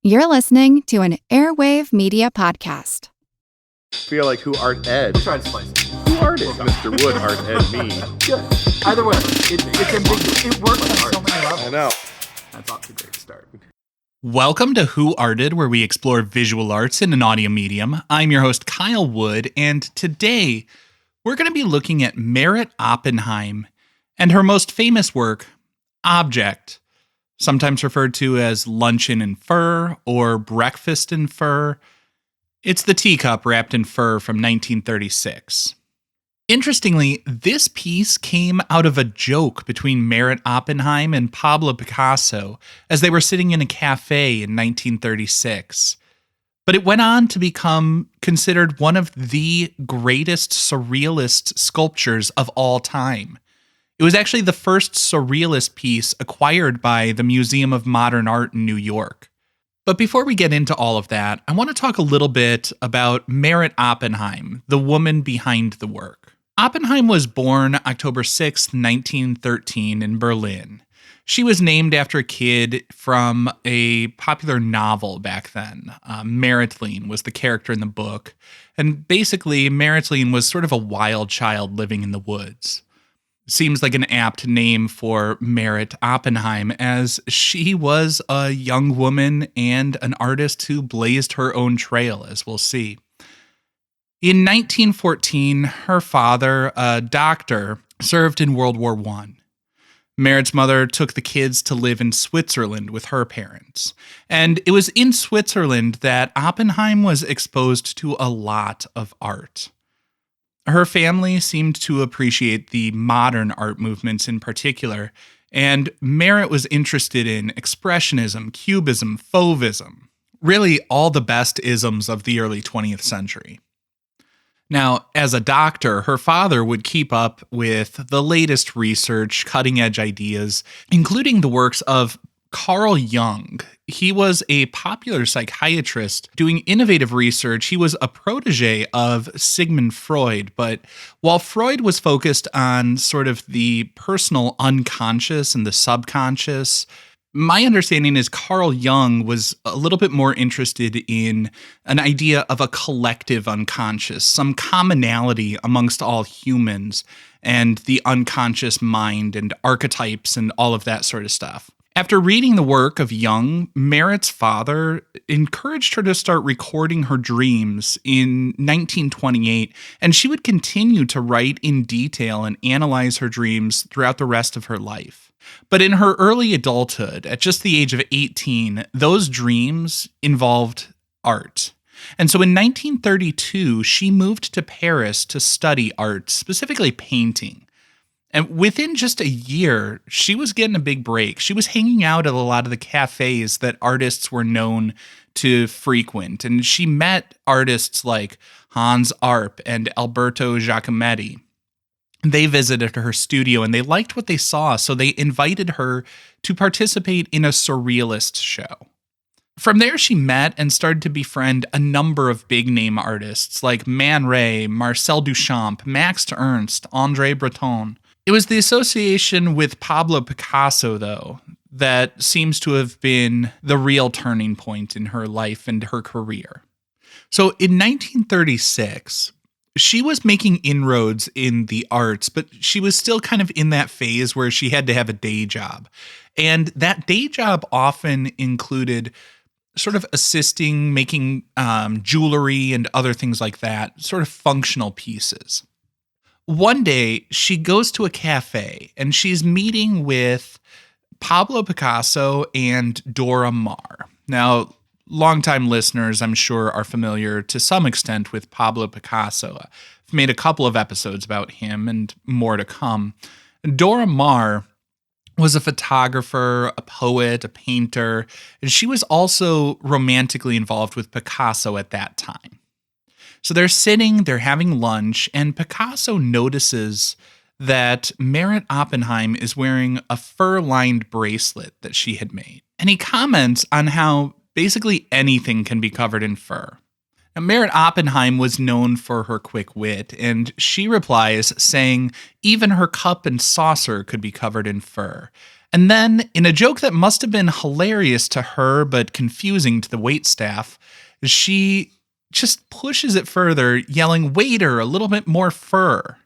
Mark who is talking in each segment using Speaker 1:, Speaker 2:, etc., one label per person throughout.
Speaker 1: You're listening to an Airwave Media Podcast.
Speaker 2: Feel like who art Ed?
Speaker 3: We'll try to spice it.
Speaker 2: Who art Ed? Mr. Wood art Ed me.
Speaker 3: Good. Either way, it's ambiguous. It works on so many levels.
Speaker 2: I know.
Speaker 3: That's off to a great start.
Speaker 4: Welcome to Who Arted, where we explore visual arts in an audio medium. I'm your host, Kyle Wood, and today we're going to be looking at Meret Oppenheim and her most famous work, Object, sometimes referred to as Luncheon in Fur or Breakfast in Fur. It's the teacup wrapped in fur from 1936. Interestingly, this piece came out of a joke between Meret Oppenheim and Pablo Picasso as they were sitting in a cafe in 1936. But it went on to become considered one of the greatest surrealist sculptures of all time. It was actually the first surrealist piece acquired by the Museum of Modern Art in New York. But before we get into all of that, I want to talk a little bit about Meret Oppenheim, the woman behind the work. Oppenheim was born October 6, 1913 in Berlin. She was named after a kid from a popular novel back then. Meretline was the character in the book. And basically, Meretline was sort of a wild child living in the woods. Seems like an apt name for Meret Oppenheim, as she was a young woman and an artist who blazed her own trail, as we'll see. In 1914, her father, a doctor, served in World War I. Meret's mother took the kids to live in Switzerland with her parents. And it was in Switzerland that Oppenheim was exposed to a lot of art. Her family seemed to appreciate the modern art movements in particular, and Meret was interested in expressionism, cubism, fauvism, really all the best isms of the early 20th century. Now, as a doctor, her father would keep up with the latest research, cutting-edge ideas, including the works of Carl Jung. He was a popular psychiatrist doing innovative research. He was a protege of Sigmund Freud, but while Freud was focused on sort of the personal unconscious and the subconscious, my understanding is Carl Jung was a little bit more interested in an idea of a collective unconscious, some commonality amongst all humans and the unconscious mind and archetypes and all of that sort of stuff. After reading the work of Jung, Meret's father encouraged her to start recording her dreams in 1928, and she would continue to write in detail and analyze her dreams throughout the rest of her life. But in her early adulthood, at just the age of 18, those dreams involved art. And so in 1932, she moved to Paris to study art, specifically painting. And within just a year, she was getting a big break. She was hanging out at a lot of the cafes that artists were known to frequent. And she met artists like Hans Arp and Alberto Giacometti. They visited her studio and they liked what they saw, so they invited her to participate in a Surrealist show. From there, she met and started to befriend a number of big-name artists like Man Ray, Marcel Duchamp, Max Ernst, André Breton. It was the association with Pablo Picasso, though, that seems to have been the real turning point in her life and her career. So in 1936, she was making inroads in the arts, but she was still kind of in that phase where she had to have a day job. And that day job often included sort of assisting, making jewelry and other things like that, sort of functional pieces. One day, she goes to a cafe and she's meeting with Pablo Picasso and Dora Maar. Now, longtime listeners, I'm sure, are familiar to some extent with Pablo Picasso. I've made a couple of episodes about him and more to come. Dora Maar was a photographer, a poet, a painter, and she was also romantically involved with Picasso at that time. So they're sitting, they're having lunch, and Picasso notices that Meret Oppenheim is wearing a fur-lined bracelet that she had made. And he comments on how basically anything can be covered in fur. Now, Meret Oppenheim was known for her quick wit, and she replies saying even her cup and saucer could be covered in fur. And then, in a joke that must have been hilarious to her but confusing to the waitstaff, she just pushes it further, yelling, "Waiter, a little bit more fur."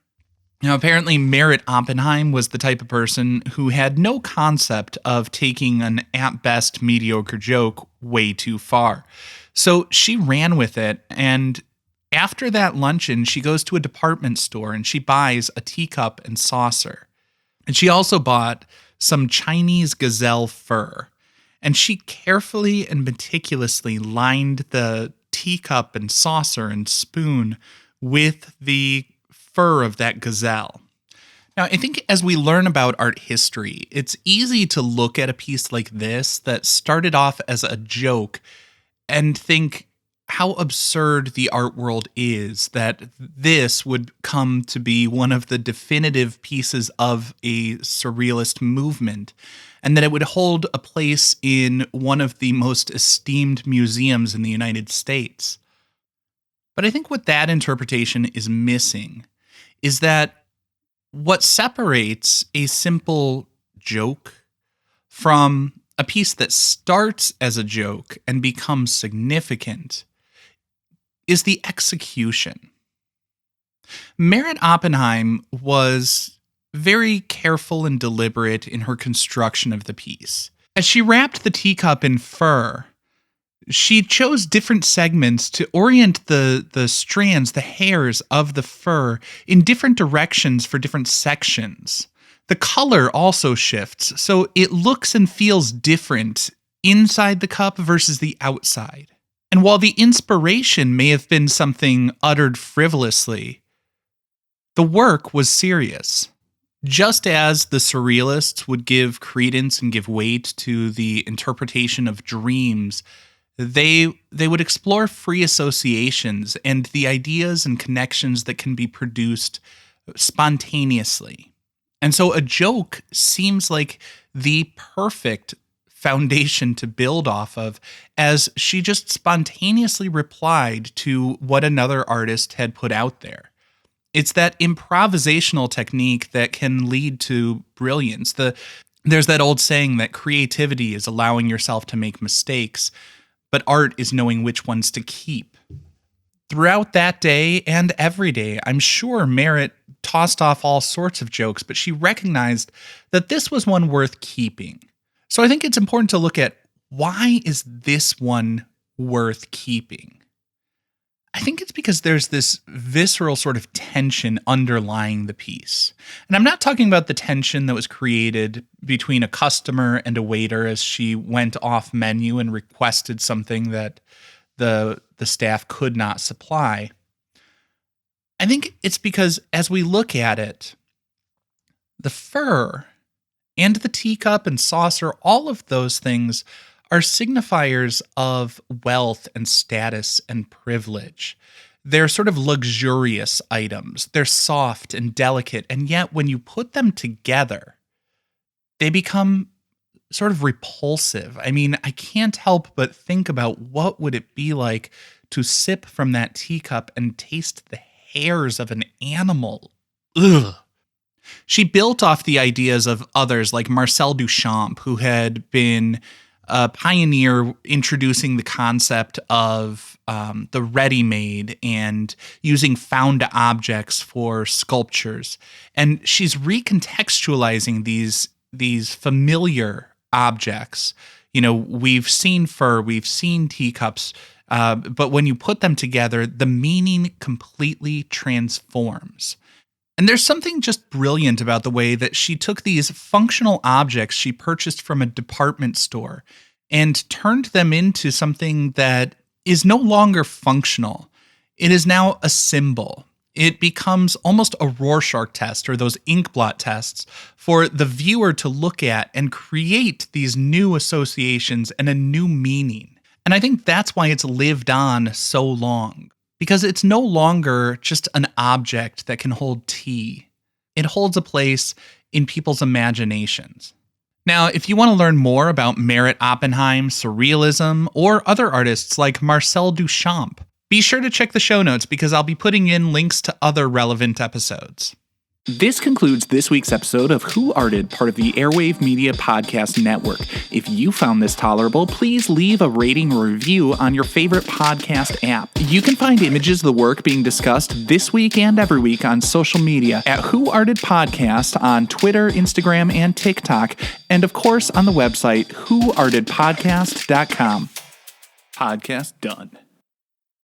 Speaker 4: Now, apparently, Meret Oppenheim was the type of person who had no concept of taking an at best mediocre joke way too far. So she ran with it, and after that luncheon, she goes to a department store and she buys a teacup and saucer. And she also bought some Chinese gazelle fur. And she carefully and meticulously lined the teacup and saucer and spoon with the fur of that gazelle. Now, I think as we learn about art history, it's easy to look at a piece like this that started off as a joke and think how absurd the art world is, that this would come to be one of the definitive pieces of a surrealist movement, and that it would hold a place in one of the most esteemed museums in the United States. But I think what that interpretation is missing is that what separates a simple joke from a piece that starts as a joke and becomes significant is the execution. Meret Oppenheim was very careful and deliberate in her construction of the piece. As she wrapped the teacup in fur, she chose different segments to orient the strands, the hairs of the fur in different directions for different sections. The color also shifts, so it looks and feels different inside the cup versus the outside. And while the inspiration may have been something uttered frivolously, the work was serious. Just as the Surrealists would give credence and give weight to the interpretation of dreams, they would explore free associations and the ideas and connections that can be produced spontaneously. And so a joke seems like the perfect foundation to build off of, as she just spontaneously replied to what another artist had put out there. It's that improvisational technique that can lead to brilliance. There's that old saying that creativity is allowing yourself to make mistakes, but art is knowing which ones to keep. Throughout that day and every day, I'm sure Meret tossed off all sorts of jokes, but she recognized that this was one worth keeping. So I think it's important to look at, why is this one worth keeping? I think it's because there's this visceral sort of tension underlying the piece. And I'm not talking about the tension that was created between a customer and a waiter as she went off menu and requested something that the staff could not supply. I think it's because as we look at it, the fur and the teacup and saucer, all of those things are signifiers of wealth and status and privilege. They're sort of luxurious items. They're soft and delicate, and yet when you put them together, they become sort of repulsive. I mean, I can't help but think about what would it be like to sip from that teacup and taste the hairs of an animal. Ugh. She built off the ideas of others like Marcel Duchamp, who had been a pioneer introducing the concept of the ready-made and using found objects for sculptures. And she's recontextualizing these familiar objects. You know, we've seen fur, we've seen teacups, but when you put them together, the meaning completely transforms. And there's something just brilliant about the way that she took these functional objects she purchased from a department store and turned them into something that is no longer functional. It is now a symbol. It becomes almost a Rorschach test, or those ink blot tests, for the viewer to look at and create these new associations and a new meaning. And I think that's why it's lived on so long. Because it's no longer just an object that can hold tea. It holds a place in people's imaginations. Now, if you want to learn more about Meret Oppenheim, Surrealism, or other artists like Marcel Duchamp, be sure to check the show notes because I'll be putting in links to other relevant episodes. This concludes this week's episode of Who Arted, part of the Airwave Media Podcast Network. If you found this tolerable, please leave a rating or review on your favorite podcast app. You can find images of the work being discussed this week and every week on social media at Who Arted Podcast on Twitter, Instagram, and TikTok, and of course on the website whoartedpodcast.com. Podcast done.